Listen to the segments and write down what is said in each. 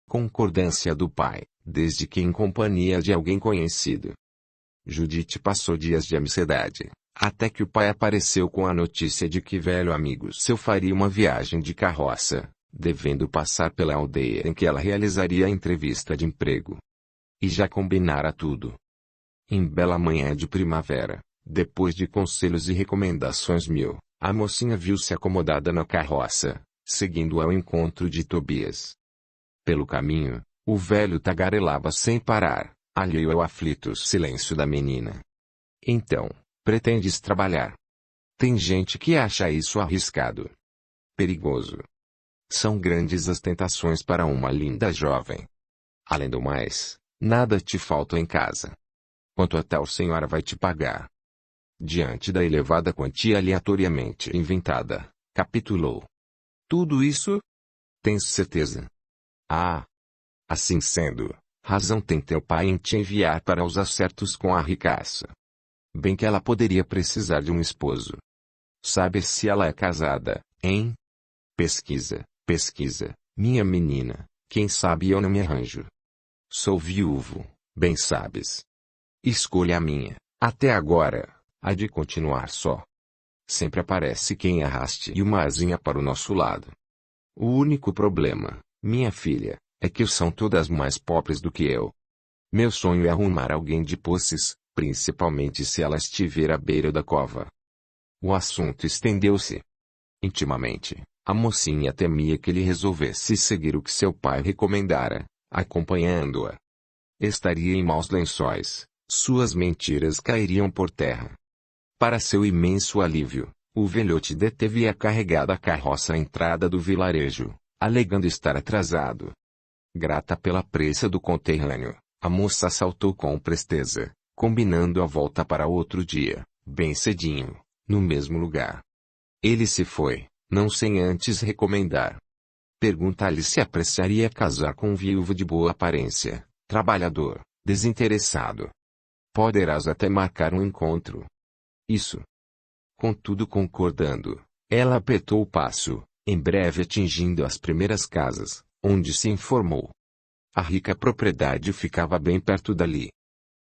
Concordância do pai, desde que em companhia de alguém conhecido. Judite passou dias de ansiedade, até que o pai apareceu com a notícia de que velho amigo seu faria uma viagem de carroça, devendo passar pela aldeia em que ela realizaria a entrevista de emprego. E já combinara tudo. Em bela manhã de primavera, depois de conselhos e recomendações mil, a mocinha viu-se acomodada na carroça, seguindo ao encontro de Tobias. Pelo caminho, o velho tagarelava sem parar, alheio ao aflito silêncio da menina. Então, pretendes trabalhar? Tem gente que acha isso arriscado. Perigoso. São grandes as tentações para uma linda jovem. Além do mais, nada te falta em casa. Quanto a tal senhora vai te pagar? Diante da elevada quantia aleatoriamente inventada, capitulou. Tudo isso? Tens certeza? Ah! Assim sendo, razão tem teu pai em te enviar para os acertos com a ricaça. Bem que ela poderia precisar de um esposo. Sabes se ela é casada, hein? Pesquisa, minha menina, quem sabe eu não me arranjo. Sou viúvo, bem sabes. Escolha a minha, até agora, há de continuar só. Sempre aparece quem arraste uma asinha para o nosso lado. O único problema, minha filha, é que são todas mais pobres do que eu. Meu sonho é arrumar alguém de posses, principalmente se ela estiver à beira da cova. O assunto estendeu-se. Intimamente, a mocinha temia que ele resolvesse seguir o que seu pai recomendara, acompanhando-a. Estaria em maus lençóis, suas mentiras cairiam por terra. Para seu imenso alívio, o velhote deteve a carregada carroça à entrada do vilarejo, alegando estar atrasado. Grata pela pressa do conterrâneo, a moça saltou com presteza, combinando a volta para outro dia, bem cedinho, no mesmo lugar. Ele se foi, não sem antes recomendar. Pergunta-lhe se apreciaria casar com um viúvo de boa aparência, trabalhador, desinteressado. Poderás até marcar um encontro. Isso. Contudo, concordando, ela apertou o passo, em breve atingindo as primeiras casas, onde se informou. A rica propriedade ficava bem perto dali.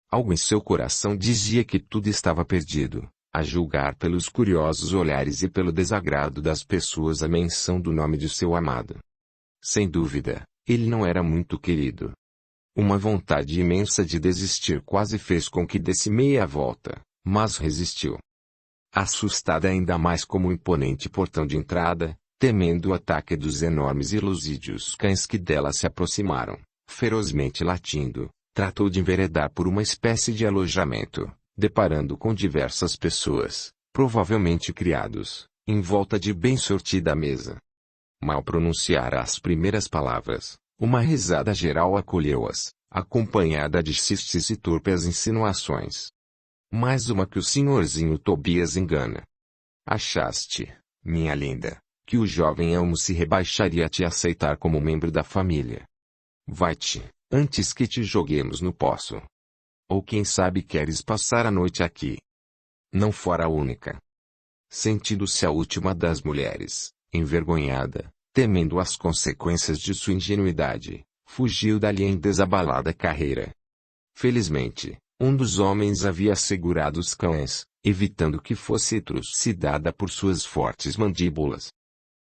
Algo em seu coração dizia que tudo estava perdido, a julgar pelos curiosos olhares e pelo desagrado das pessoas à menção do nome de seu amado. Sem dúvida, ele não era muito querido. Uma vontade imensa de desistir quase fez com que desse meia volta, mas resistiu. Assustada ainda mais como o imponente portão de entrada, temendo o ataque dos enormes e lusídios cães que dela se aproximaram, ferozmente latindo, tratou de enveredar por uma espécie de alojamento, deparando com diversas pessoas, provavelmente criados, em volta de bem sortida mesa. Mal pronunciara as primeiras palavras, uma risada geral acolheu-as, acompanhada de xistes e torpes insinuações. Mais uma que o senhorzinho Tobias engana. Achaste, minha linda, que o jovem elmo se rebaixaria a te aceitar como membro da família? Vai-te, antes que te joguemos no poço. Ou quem sabe queres passar a noite aqui? Não fora a única. Sentindo-se a última das mulheres, envergonhada, temendo as consequências de sua ingenuidade, fugiu dali em desabalada carreira. Felizmente, um dos homens havia segurado os cães, evitando que fosse trucidada por suas fortes mandíbulas.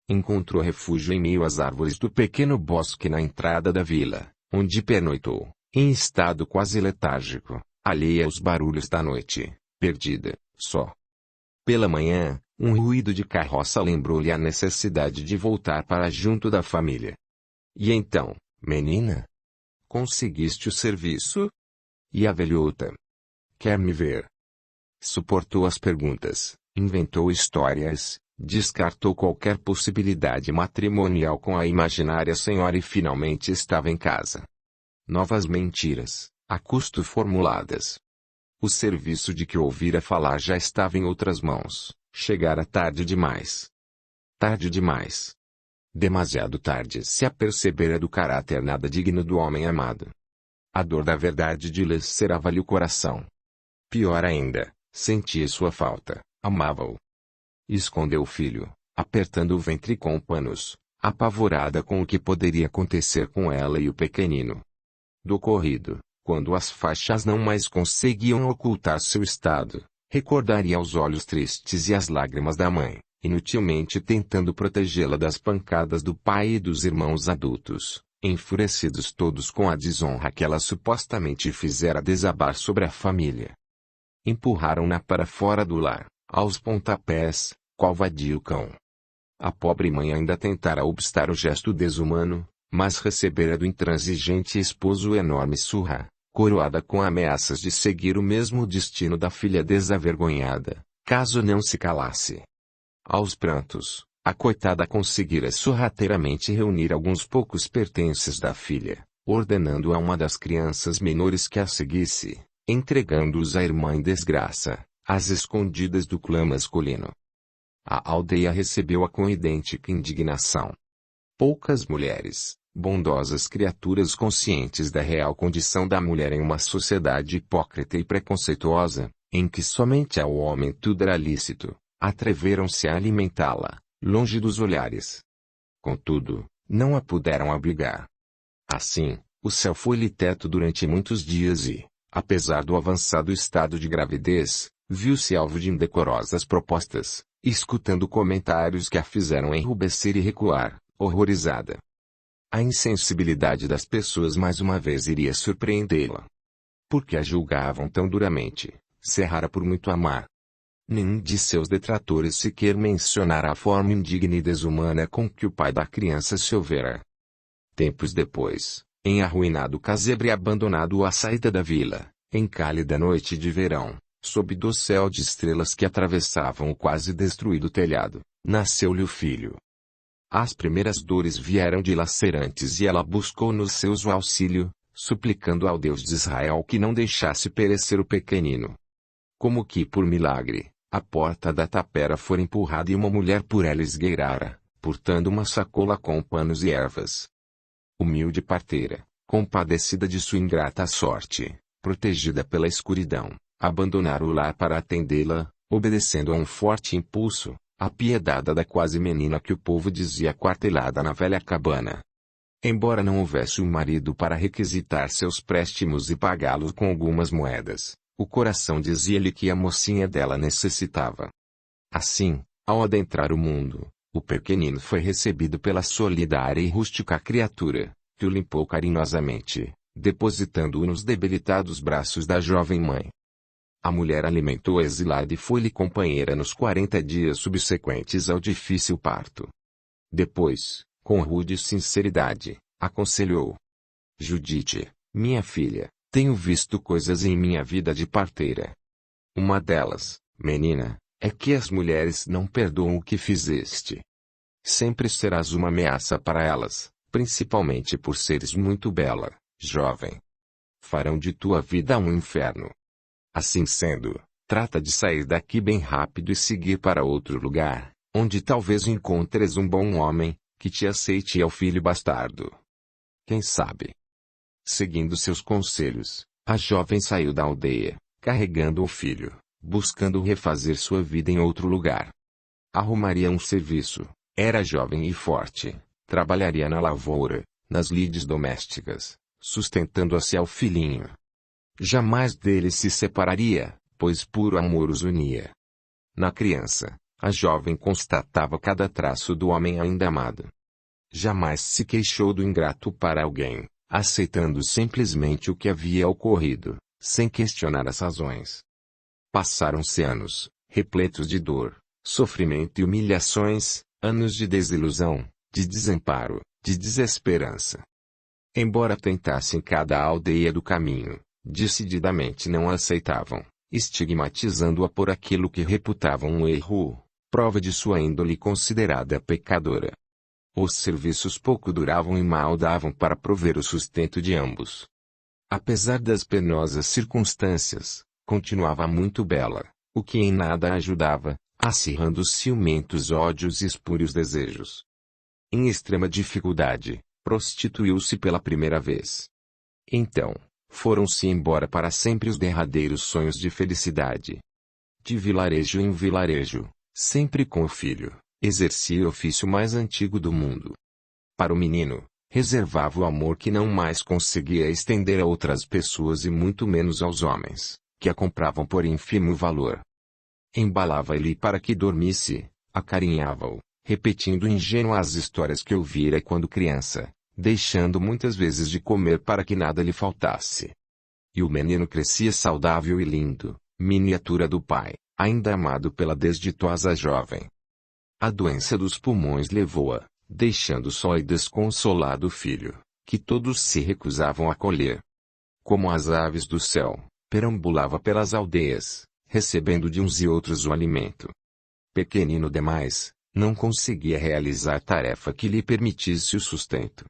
Encontrou refúgio em meio às árvores do pequeno bosque na entrada da vila, onde pernoitou, em estado quase letárgico, alheia aos barulhos da noite, perdida, só. Pela manhã, um ruído de carroça lembrou-lhe a necessidade de voltar para junto da família. E então, menina? Conseguiste o serviço? E a velhota? Quer me ver? Suportou as perguntas, inventou histórias, descartou qualquer possibilidade matrimonial com a imaginária senhora e finalmente estava em casa. Novas mentiras, a custo formuladas. O serviço de que ouvira falar já estava em outras mãos, chegara tarde demais. Tarde demais. Demasiado tarde se apercebera do caráter nada digno do homem amado. A dor da verdade dilacerava-lhe o coração. Pior ainda, sentia sua falta, amava-o. Escondeu o filho, apertando o ventre com panos, apavorada com o que poderia acontecer com ela e o pequenino. Do ocorrido, quando as faixas não mais conseguiam ocultar seu estado, recordaria os olhos tristes e as lágrimas da mãe, inutilmente tentando protegê-la das pancadas do pai e dos irmãos adultos, enfurecidos todos com a desonra que ela supostamente fizera desabar sobre a família. Empurraram-na para fora do lar, aos pontapés, qual vadio cão. A pobre mãe ainda tentara obstar o gesto desumano, mas recebera do intransigente esposo enorme surra, coroada com ameaças de seguir o mesmo destino da filha desavergonhada, caso não se calasse. Aos prantos, a coitada conseguira sorrateiramente reunir alguns poucos pertences da filha, ordenando a uma das crianças menores que a seguisse, entregando-os à irmã em desgraça, às escondidas do clã masculino. A aldeia recebeu-a com idêntica indignação. Poucas mulheres, bondosas criaturas conscientes da real condição da mulher em uma sociedade hipócrita e preconceituosa, em que somente ao homem tudo era lícito, atreveram-se a alimentá-la, longe dos olhares. Contudo, não a puderam abrigar. Assim, o céu foi-lhe teto durante muitos dias e, apesar do avançado estado de gravidez, viu-se alvo de indecorosas propostas, escutando comentários que a fizeram enrubescer e recuar, horrorizada. A insensibilidade das pessoas mais uma vez iria surpreendê-la. Porque a julgavam tão duramente, cerrara por muito amar. Nenhum de seus detratores sequer mencionara a forma indigna e desumana com que o pai da criança se houvera. Tempos depois, em arruinado casebre abandonado à saída da vila, em cálida noite de verão, sob dossel de estrelas que atravessavam o quase destruído telhado, nasceu-lhe o filho. As primeiras dores vieram dilacerantes e ela buscou nos seus o auxílio, suplicando ao Deus de Israel que não deixasse perecer o pequenino. Como que por milagre, a porta da tapera fora empurrada e uma mulher por ela esgueirara, portando uma sacola com panos e ervas. Humilde parteira, compadecida de sua ingrata sorte, protegida pela escuridão, abandonara o lar para atendê-la, obedecendo a um forte impulso, apiedada da quase menina que o povo dizia quartelada na velha cabana. Embora não houvesse um marido para requisitar seus préstimos e pagá-los com algumas moedas, o coração dizia-lhe que a mocinha dela necessitava. Assim, ao adentrar o mundo, o pequenino foi recebido pela solidária e rústica criatura, que o limpou carinhosamente, depositando-o nos debilitados braços da jovem mãe. A mulher alimentou a exilada e foi-lhe companheira nos 40 dias subsequentes ao difícil parto. Depois, com rude sinceridade, aconselhou: Judite, minha filha, tenho visto coisas em minha vida de parteira. Uma delas, menina, é que as mulheres não perdoam o que fizeste. Sempre serás uma ameaça para elas, principalmente por seres muito bela, jovem. Farão de tua vida um inferno. Assim sendo, trata de sair daqui bem rápido e seguir para outro lugar, onde talvez encontres um bom homem, que te aceite ao filho bastardo. Quem sabe? Seguindo seus conselhos, a jovem saiu da aldeia, carregando o filho, buscando refazer sua vida em outro lugar. Arrumaria um serviço, era jovem e forte, trabalharia na lavoura, nas lides domésticas, sustentando-se ao filhinho. Jamais dele se separaria, pois puro amor os unia. Na criança, a jovem constatava cada traço do homem ainda amado. Jamais se queixou do ingrato para alguém, aceitando simplesmente o que havia ocorrido, sem questionar as razões. Passaram-se anos, repletos de dor, sofrimento e humilhações, anos de desilusão, de desamparo, de desesperança. Embora tentassem cada aldeia do caminho, decididamente não a aceitavam, estigmatizando-a por aquilo que reputavam um erro, prova de sua índole considerada pecadora. Os serviços pouco duravam e mal davam para prover o sustento de ambos. Apesar das penosas circunstâncias, continuava muito bela, o que em nada a ajudava, acirrando os ciumentos ódios e espúrios desejos. Em extrema dificuldade, prostituiu-se pela primeira vez. Então, foram-se embora para sempre os derradeiros sonhos de felicidade. De vilarejo em vilarejo, sempre com o filho, exercia o ofício mais antigo do mundo. Para o menino, reservava o amor que não mais conseguia estender a outras pessoas e muito menos aos homens, que a compravam por ínfimo valor. Embalava-lhe para que dormisse, acarinhava-o, repetindo ingênuas histórias que ouvira quando criança, deixando muitas vezes de comer para que nada lhe faltasse. E o menino crescia saudável e lindo, miniatura do pai, ainda amado pela desditosa jovem. A doença dos pulmões levou-a, deixando só e desconsolado o filho, que todos se recusavam a acolher. Como as aves do céu, perambulava pelas aldeias, recebendo de uns e outros o alimento. Pequenino demais, não conseguia realizar tarefa que lhe permitisse o sustento.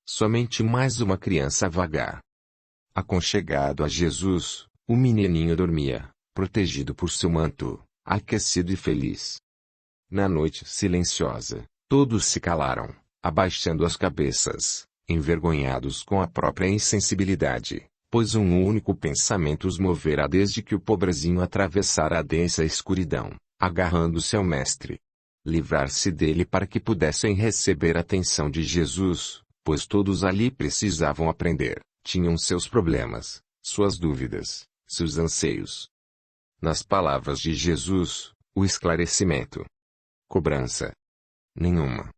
Somente mais uma criança a vagar. Aconchegado a Jesus, o menininho dormia, protegido por seu manto, aquecido e feliz. Na noite silenciosa, todos se calaram, abaixando as cabeças, envergonhados com a própria insensibilidade, pois um único pensamento os movera desde que o pobrezinho atravessara a densa escuridão, agarrando-se ao Mestre. Livrar-se dele para que pudessem receber a atenção de Jesus, pois todos ali precisavam aprender, tinham seus problemas, suas dúvidas, seus anseios. Nas palavras de Jesus, o esclarecimento. Cobrança nenhuma.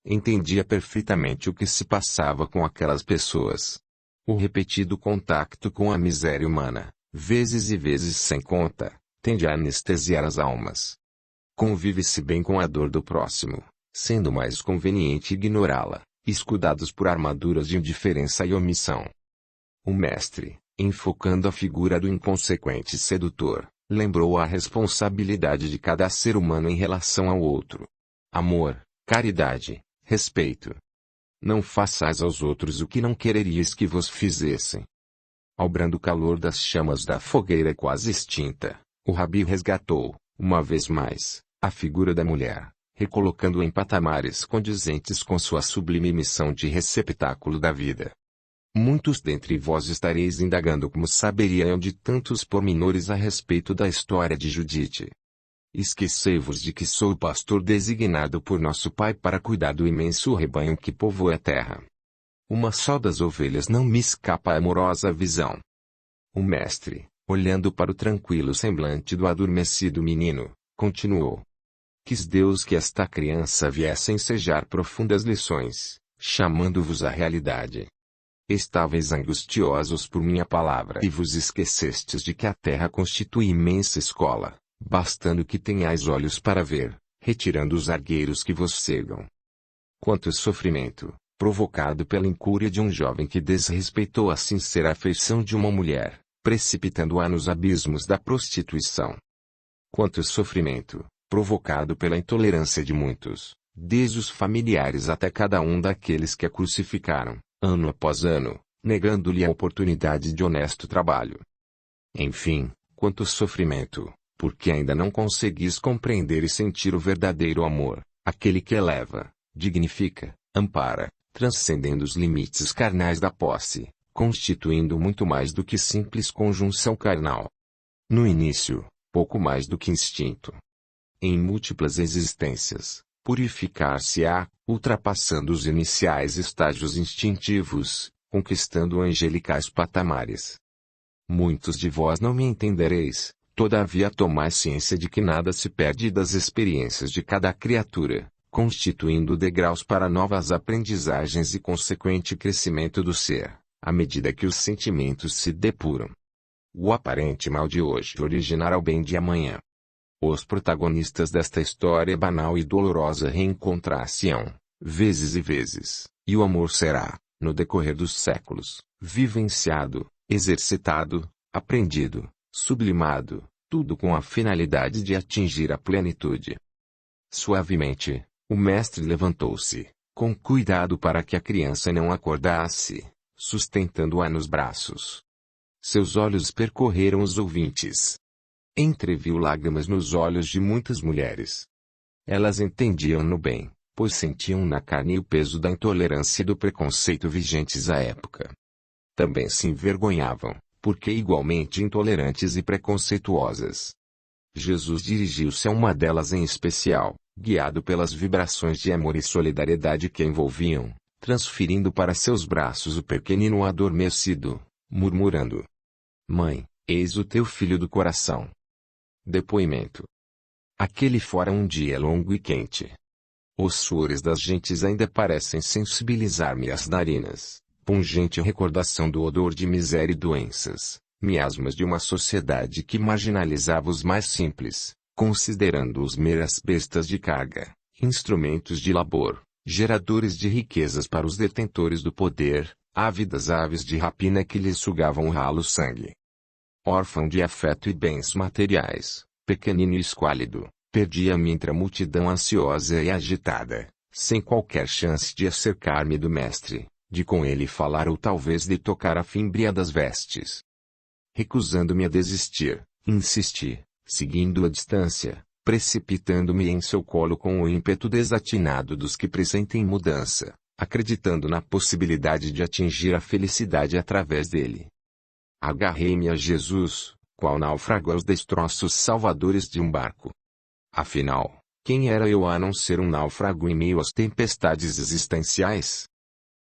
Entendia perfeitamente o que se passava com aquelas pessoas. O repetido contato com a miséria humana, vezes e vezes sem conta, tende a anestesiar as almas. Convive-se bem com a dor do próximo, sendo mais conveniente ignorá-la, escudados por armaduras de indiferença e omissão. O mestre, enfocando a figura do inconsequente sedutor, lembrou a responsabilidade de cada ser humano em relação ao outro. Amor, caridade, respeito. Não façais aos outros o que não quereríeis que vos fizessem. Ao brando calor das chamas da fogueira quase extinta, o Rabi resgatou, uma vez mais, a figura da mulher, recolocando-a em patamares condizentes com sua sublime missão de receptáculo da vida. Muitos dentre vós estareis indagando como saberiam de tantos pormenores a respeito da história de Judite. Esquecei-vos de que sou o pastor designado por nosso Pai para cuidar do imenso rebanho que povoa a terra. Uma só das ovelhas não me escapa à amorosa visão. O mestre, olhando para o tranquilo semblante do adormecido menino, continuou. Quis Deus que esta criança viesse ensejar profundas lições, chamando-vos à realidade. Estáveis angustiosos por minha palavra e vos esquecestes de que a terra constitui imensa escola, bastando que tenhais olhos para ver, retirando os argueiros que vos cegam. Quanto sofrimento, provocado pela incúria de um jovem que desrespeitou a sincera afeição de uma mulher, precipitando-a nos abismos da prostituição. Quanto sofrimento, provocado pela intolerância de muitos, desde os familiares até cada um daqueles que a crucificaram, ano após ano, negando-lhe a oportunidade de honesto trabalho. Enfim, quanto sofrimento, porque ainda não conseguis compreender e sentir o verdadeiro amor, aquele que eleva, dignifica, ampara, transcendendo os limites carnais da posse, constituindo muito mais do que simples conjunção carnal. No início, pouco mais do que instinto. Em múltiplas existências, purificar-se-á, ultrapassando os iniciais estágios instintivos, conquistando angelicais patamares. Muitos de vós não me entendereis, todavia tomai ciência de que nada se perde das experiências de cada criatura, constituindo degraus para novas aprendizagens e consequente crescimento do ser, à medida que os sentimentos se depuram. O aparente mal de hoje originará o bem de amanhã. Os protagonistas desta história banal e dolorosa reencontrar-se-ão, vezes e vezes, e o amor será, no decorrer dos séculos, vivenciado, exercitado, aprendido, sublimado, tudo com a finalidade de atingir a plenitude. Suavemente, o mestre levantou-se, com cuidado para que a criança não acordasse, sustentando-a nos braços. Seus olhos percorreram os ouvintes. Entreviu lágrimas nos olhos de muitas mulheres. Elas entendiam-no bem, pois sentiam na carne o peso da intolerância e do preconceito vigentes à época. Também se envergonhavam, porque igualmente intolerantes e preconceituosas. Jesus dirigiu-se a uma delas em especial, guiado pelas vibrações de amor e solidariedade que a envolviam, transferindo para seus braços o pequenino adormecido, murmurando: Mãe, eis o teu filho do coração. Depoimento. Aquele fora um dia longo e quente. Os suores das gentes ainda parecem sensibilizar-me as narinas, pungente recordação do odor de miséria e doenças, miasmas de uma sociedade que marginalizava os mais simples, considerando-os meras bestas de carga, instrumentos de labor, geradores de riquezas para os detentores do poder, ávidas aves de rapina que lhes sugavam o ralo sangue. Órfão de afeto e bens materiais, pequenino e esquálido, perdia-me entre a multidão ansiosa e agitada, sem qualquer chance de acercar-me do mestre, de com ele falar ou talvez de tocar a fímbria das vestes. Recusando-me a desistir, insisti, seguindo a distância, precipitando-me em seu colo com o ímpeto desatinado dos que pressentem mudança, acreditando na possibilidade de atingir a felicidade através dele. Agarrei-me a Jesus, qual náufrago aos destroços salvadores de um barco. Afinal, quem era eu a não ser um náufrago em meio às tempestades existenciais?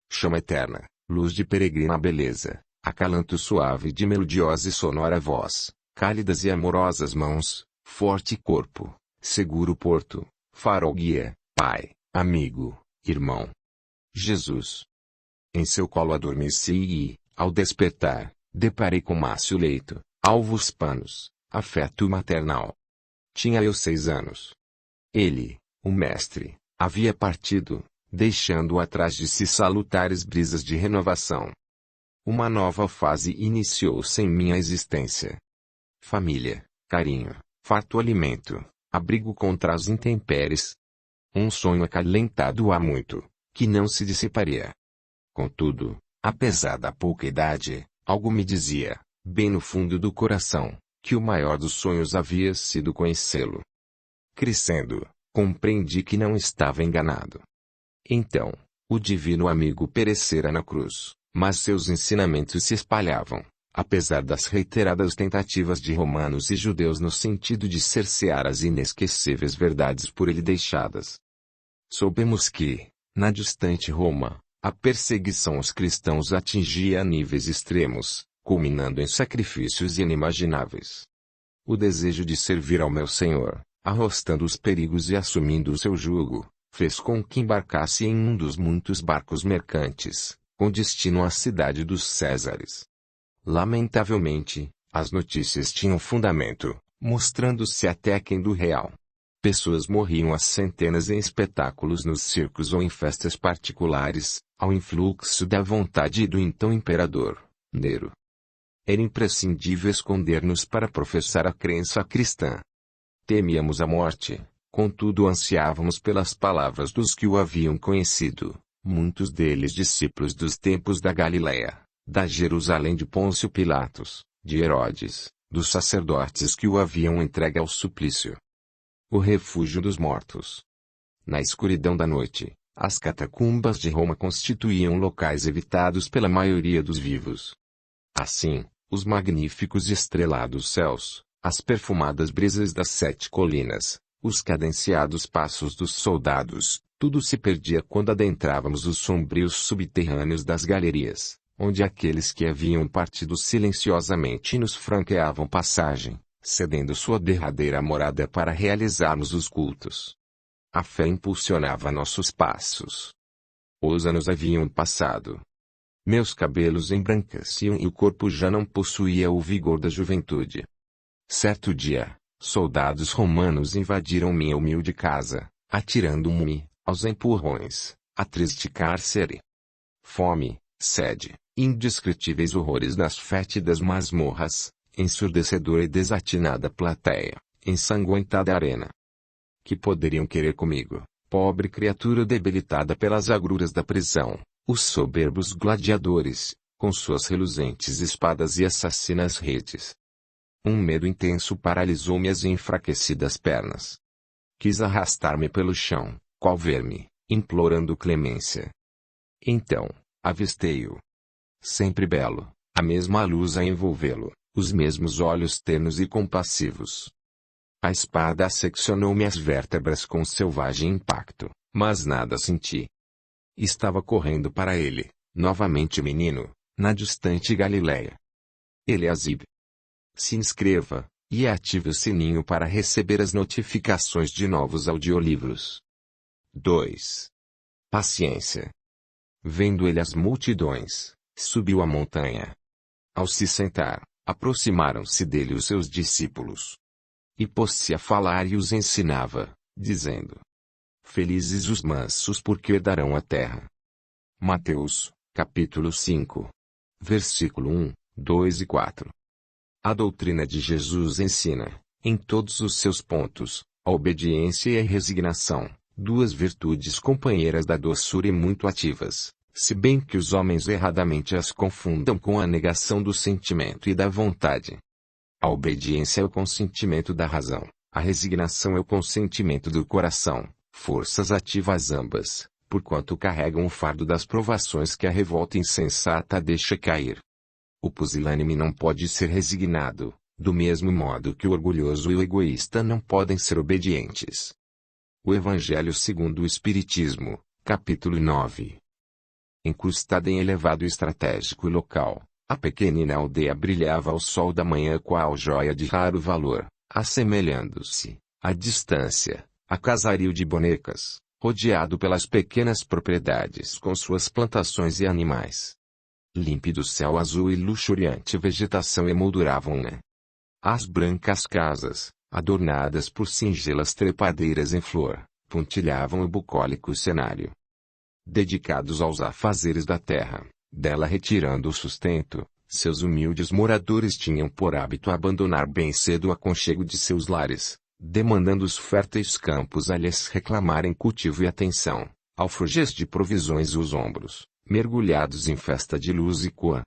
Chama eterna, luz de peregrina beleza, acalanto suave de melodiosa e sonora voz, cálidas e amorosas mãos, forte corpo, seguro porto, farol guia, pai, amigo, irmão. Jesus. Em seu colo adormeci e, ao despertar, deparei com Márcio leito, alvos panos, afeto maternal. Tinha eu 6 anos. Ele, o mestre, havia partido, deixando atrás de si salutares brisas de renovação. Uma nova fase iniciou-se em minha existência. Família, carinho, farto alimento, abrigo contra as intempéries. Um sonho acalentado há muito, que não se dissiparia. Contudo, apesar da pouca idade, algo me dizia, bem no fundo do coração, que o maior dos sonhos havia sido conhecê-lo. Crescendo, compreendi que não estava enganado. Então, o divino amigo perecera na cruz, mas seus ensinamentos se espalhavam, apesar das reiteradas tentativas de romanos e judeus no sentido de cercear as inesquecíveis verdades por ele deixadas. Soubemos que, na distante Roma, a perseguição aos cristãos atingia níveis extremos, culminando em sacrifícios inimagináveis. O desejo de servir ao meu Senhor, arrostando os perigos e assumindo o seu jugo, fez com que embarcasse em um dos muitos barcos mercantes, com destino à cidade dos Césares. Lamentavelmente, as notícias tinham fundamento, mostrando-se até aquém do real. Pessoas morriam às centenas em espetáculos nos circos ou em festas particulares, ao influxo da vontade do então imperador, Nero. Era imprescindível esconder-nos para professar a crença cristã. Temíamos a morte, contudo ansiávamos pelas palavras dos que o haviam conhecido, muitos deles discípulos dos tempos da Galileia, da Jerusalém de Pôncio Pilatos, de Herodes, dos sacerdotes que o haviam entregue ao suplício. O refúgio dos mortos. Na escuridão da noite, as catacumbas de Roma constituíam locais evitados pela maioria dos vivos. Assim, os magníficos e estrelados céus, as perfumadas brisas das 7 colinas, os cadenciados passos dos soldados, tudo se perdia quando adentrávamos os sombrios subterrâneos das galerias, onde aqueles que haviam partido silenciosamente nos franqueavam passagem, cedendo sua derradeira morada para realizarmos os cultos. A fé impulsionava nossos passos. Os anos haviam passado. Meus cabelos embranqueciam e o corpo já não possuía o vigor da juventude. Certo dia, soldados romanos invadiram minha humilde casa, atirando-me, aos empurrões, a triste cárcere. Fome, sede, indescritíveis horrores nas fétidas masmorras, ensurdecedora e desatinada plateia, ensanguentada arena. Que poderiam querer comigo, pobre criatura debilitada pelas agruras da prisão, os soberbos gladiadores, com suas reluzentes espadas e assassinas redes? Um medo intenso paralisou minhas enfraquecidas pernas. Quis arrastar-me pelo chão, qual verme, implorando clemência. Então, avistei-o. Sempre belo, a mesma luz a envolvê-lo, os mesmos olhos ternos e compassivos. A espada seccionou-me as vértebras com selvagem impacto, mas nada senti. Estava correndo para ele, novamente menino, na distante Galileia. Eliasib. Se inscreva, e ative o sininho para receber as notificações de novos audiolivros. 2. Paciência. Vendo ele as multidões, subiu a montanha. Ao se sentar, aproximaram-se dele os seus discípulos. E pôs-se a falar e os ensinava, dizendo: Felizes os mansos porque herdarão a terra. Mateus, capítulo 5. Versículo 1, 2 e 4. A doutrina de Jesus ensina, em todos os seus pontos, a obediência e a resignação, duas virtudes companheiras da doçura e muito ativas, se bem que os homens erradamente as confundam com a negação do sentimento e da vontade. A obediência é o consentimento da razão, a resignação é o consentimento do coração, forças ativas ambas, porquanto carregam o fardo das provações que a revolta insensata deixa cair. O pusilânime não pode ser resignado, do mesmo modo que o orgulhoso e o egoísta não podem ser obedientes. O Evangelho segundo o Espiritismo, capítulo 9. Incrustada em elevado estratégico local, a pequenina aldeia brilhava ao sol da manhã qual joia de raro valor, assemelhando-se, à distância, a casario de bonecas, rodeado pelas pequenas propriedades com suas plantações e animais. Límpido céu azul e luxuriante vegetação emolduravam-na. As brancas casas, adornadas por singelas trepadeiras em flor, pontilhavam o bucólico cenário. Dedicados aos afazeres da terra, dela retirando o sustento, seus humildes moradores tinham por hábito abandonar bem cedo o aconchego de seus lares, demandando os férteis campos a lhes reclamarem cultivo e atenção, alforjes de provisões os ombros, mergulhados em festa de luz e cor.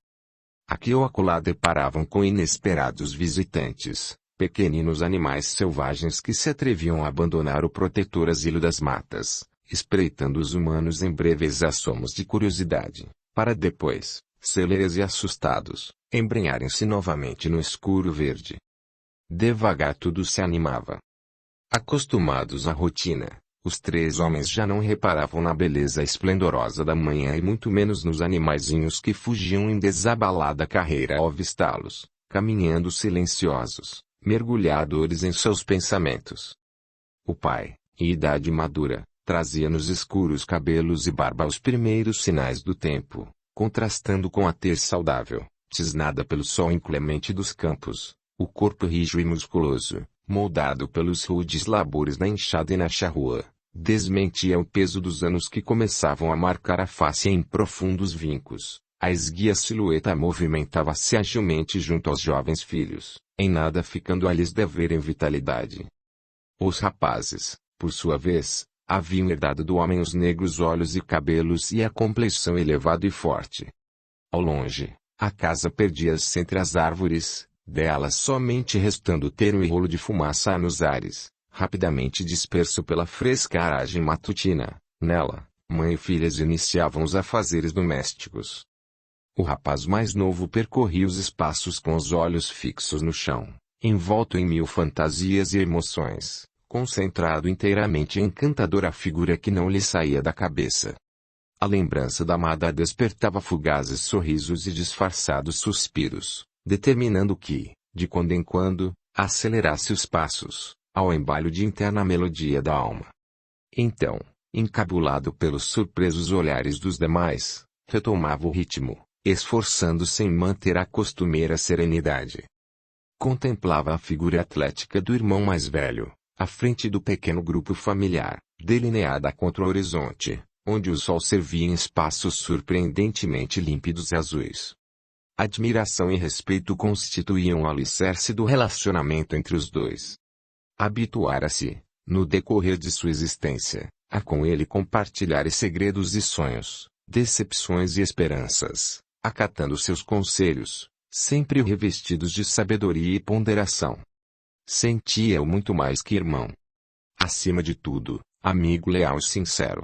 Aqui ou acolá deparavam com inesperados visitantes, pequeninos animais selvagens que se atreviam a abandonar o protetor asilo das matas, espreitando os humanos em breves assomos de curiosidade, para depois, celeres e assustados, embrenharem-se novamente no escuro verde. Devagar tudo se animava. Acostumados à rotina, os três homens já não reparavam na beleza esplendorosa da manhã e muito menos nos animaizinhos que fugiam em desabalada carreira ao avistá-los, caminhando silenciosos, mergulhadores em seus pensamentos. O pai, em idade madura, trazia nos escuros cabelos e barba os primeiros sinais do tempo, contrastando com a tez saudável, tisnada pelo sol inclemente dos campos, o corpo rijo e musculoso, moldado pelos rudes labores na enxada e na charrua, desmentia o peso dos anos que começavam a marcar a face em profundos vincos. A esguia silhueta movimentava-se agilmente junto aos jovens filhos, em nada ficando a lhes deverem vitalidade. Os rapazes, por sua vez, haviam herdado do homem os negros olhos e cabelos e a complexão elevada e forte. Ao longe, a casa perdia-se entre as árvores, dela somente restando tênue rolo de fumaça nos ares, rapidamente disperso pela fresca aragem matutina. Nela, mãe e filhas iniciavam os afazeres domésticos. O rapaz mais novo percorria os espaços com os olhos fixos no chão, envolto em mil fantasias e emoções, concentrado inteiramente em encantadora figura que não lhe saía da cabeça. A lembrança da amada despertava fugazes sorrisos e disfarçados suspiros, determinando que, de quando em quando, acelerasse os passos, ao embalho de interna melodia da alma. Então, encabulado pelos surpresos olhares dos demais, retomava o ritmo, esforçando-se em manter a costumeira serenidade. Contemplava a figura atlética do irmão mais velho, à frente do pequeno grupo familiar, delineada contra o horizonte, onde o sol servia em espaços surpreendentemente límpidos e azuis. Admiração e respeito constituíam o alicerce do relacionamento entre os dois. Habituara-se, no decorrer de sua existência, a com ele compartilhar segredos e sonhos, decepções e esperanças, acatando seus conselhos, sempre revestidos de sabedoria e ponderação. Sentia-o muito mais que irmão. Acima de tudo, amigo leal e sincero.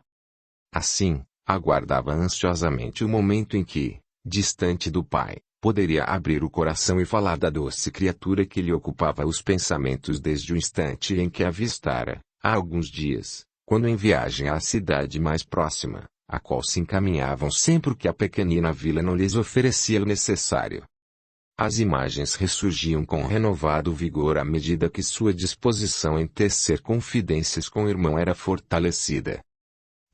Assim, aguardava ansiosamente o momento em que, distante do pai, Poderia abrir o coração e falar da doce criatura que lhe ocupava os pensamentos desde o instante em que a avistara, há alguns dias, quando em viagem à cidade mais próxima, a qual se encaminhavam sempre que a pequenina vila não lhes oferecia o necessário. As imagens ressurgiam com renovado vigor à medida que sua disposição em tecer confidências com o irmão era fortalecida.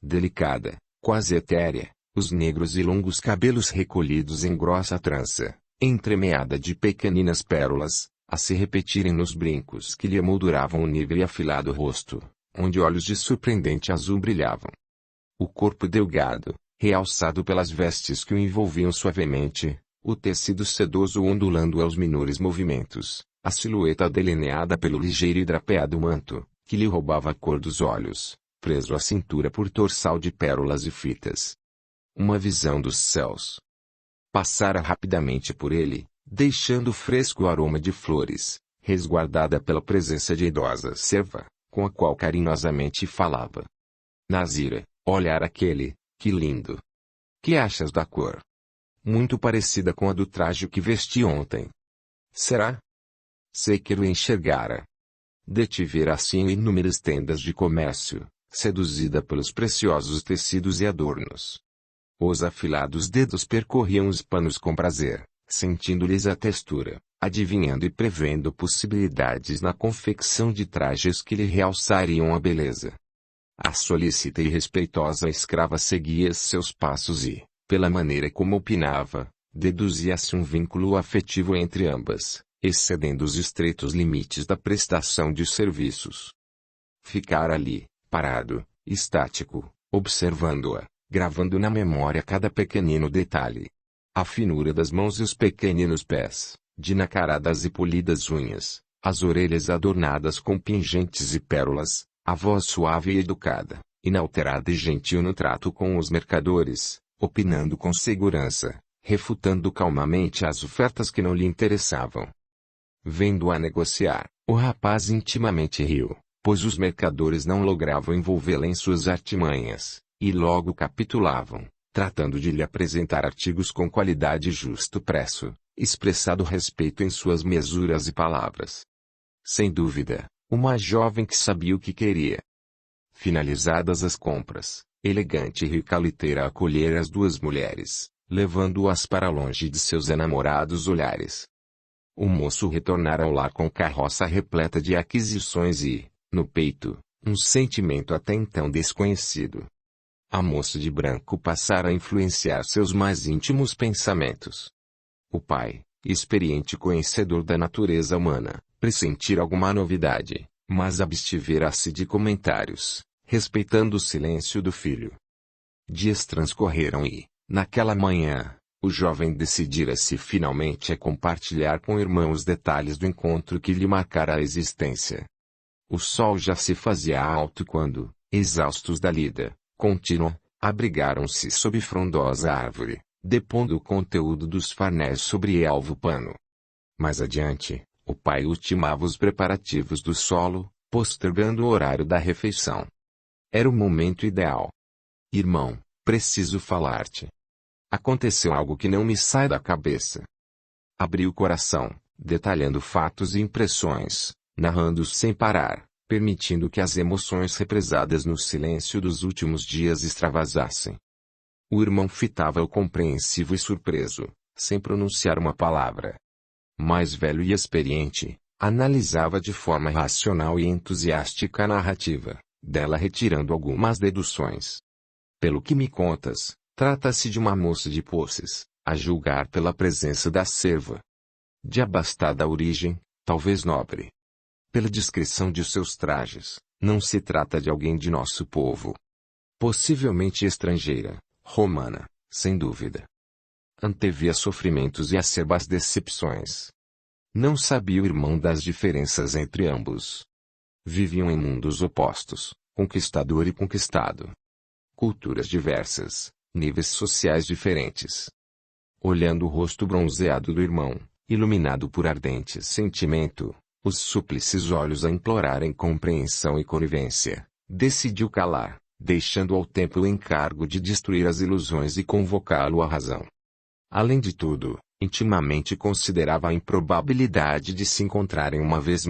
Delicada, quase etérea, os negros e longos cabelos recolhidos em grossa trança, entremeada de pequeninas pérolas, a se repetirem nos brincos que lhe emolduravam o nível e afilado rosto, onde olhos de surpreendente azul brilhavam. O corpo delgado, realçado pelas vestes que o envolviam suavemente, o tecido sedoso ondulando aos menores movimentos, a silhueta delineada pelo ligeiro e drapeado manto, que lhe roubava a cor dos olhos, preso à cintura por torçal de pérolas e fitas. Uma visão dos céus. Passara rapidamente por ele, deixando fresco o aroma de flores, resguardada pela presença de idosa serva, com a qual carinhosamente falava. Nazira, olhar aquele, que lindo! Que achas da cor? Muito parecida com a do traje que vesti ontem. Será? Sei que o enxergara. De te ver assim em inúmeras tendas de comércio, seduzida pelos preciosos tecidos e adornos. Os afilados dedos percorriam os panos com prazer, sentindo-lhes a textura, adivinhando e prevendo possibilidades na confecção de trajes que lhe realçariam a beleza. A solícita e respeitosa escrava seguia seus passos e, pela maneira como opinava, deduzia-se um vínculo afetivo entre ambas, excedendo os estreitos limites da prestação de serviços. Ficara ali, parado, estático, observando-a, gravando na memória cada pequenino detalhe. A finura das mãos e os pequeninos pés, de nacaradas e polidas unhas, as orelhas adornadas com pingentes e pérolas, a voz suave e educada, inalterada e gentil no trato com os mercadores, opinando com segurança, refutando calmamente as ofertas que não lhe interessavam. Vendo-a negociar, o rapaz intimamente riu, pois os mercadores não logravam envolvê-la em suas artimanhas, e logo capitulavam, tratando de lhe apresentar artigos com qualidade e justo preço, expressado respeito em suas mesuras e palavras. Sem dúvida, uma jovem que sabia o que queria. Finalizadas as compras, elegante e rica liteira acolhera as duas mulheres, levando-as para longe de seus enamorados olhares. O moço retornara ao lar com carroça repleta de aquisições e, no peito, um sentimento até então desconhecido. A moça de branco passara a influenciar seus mais íntimos pensamentos. O pai, experiente conhecedor da natureza humana, pressentira alguma novidade, mas abstivera-se de comentários, respeitando o silêncio do filho. Dias transcorreram e, naquela manhã, o jovem decidira-se finalmente a compartilhar com o irmão os detalhes do encontro que lhe marcara a existência. O sol já se fazia alto quando, exaustos da lida contínua, abrigaram-se sob frondosa árvore, depondo o conteúdo dos farnés sobre alvo pano. Mais adiante, o pai ultimava os preparativos do solo, postergando o horário da refeição. Era o momento ideal. Irmão, preciso falar-te. Aconteceu algo que não me sai da cabeça. Abri o coração, detalhando fatos e impressões, narrando sem parar, permitindo que as emoções represadas no silêncio dos últimos dias extravasassem. O irmão fitava-o compreensivo e surpreso, sem pronunciar uma palavra. Mais velho e experiente, analisava de forma racional e entusiástica a narrativa, dela retirando algumas deduções. Pelo que me contas, trata-se de uma moça de posses, a julgar pela presença da serva. De abastada origem, talvez nobre. Pela descrição de seus trajes, não se trata de alguém de nosso povo. Possivelmente estrangeira, romana, sem dúvida. Antevia sofrimentos e acerbas decepções. Não sabia o irmão das diferenças entre ambos. Viviam em mundos opostos, conquistador e conquistado. Culturas diversas, níveis sociais diferentes. Olhando o rosto bronzeado do irmão, iluminado por ardente sentimento, os súplices olhos a implorarem compreensão e conivência, decidiu calar, deixando ao tempo o encargo de destruir as ilusões e convocá-lo à razão. Além de tudo, Intimamente considerava a improbabilidade de se encontrarem uma vez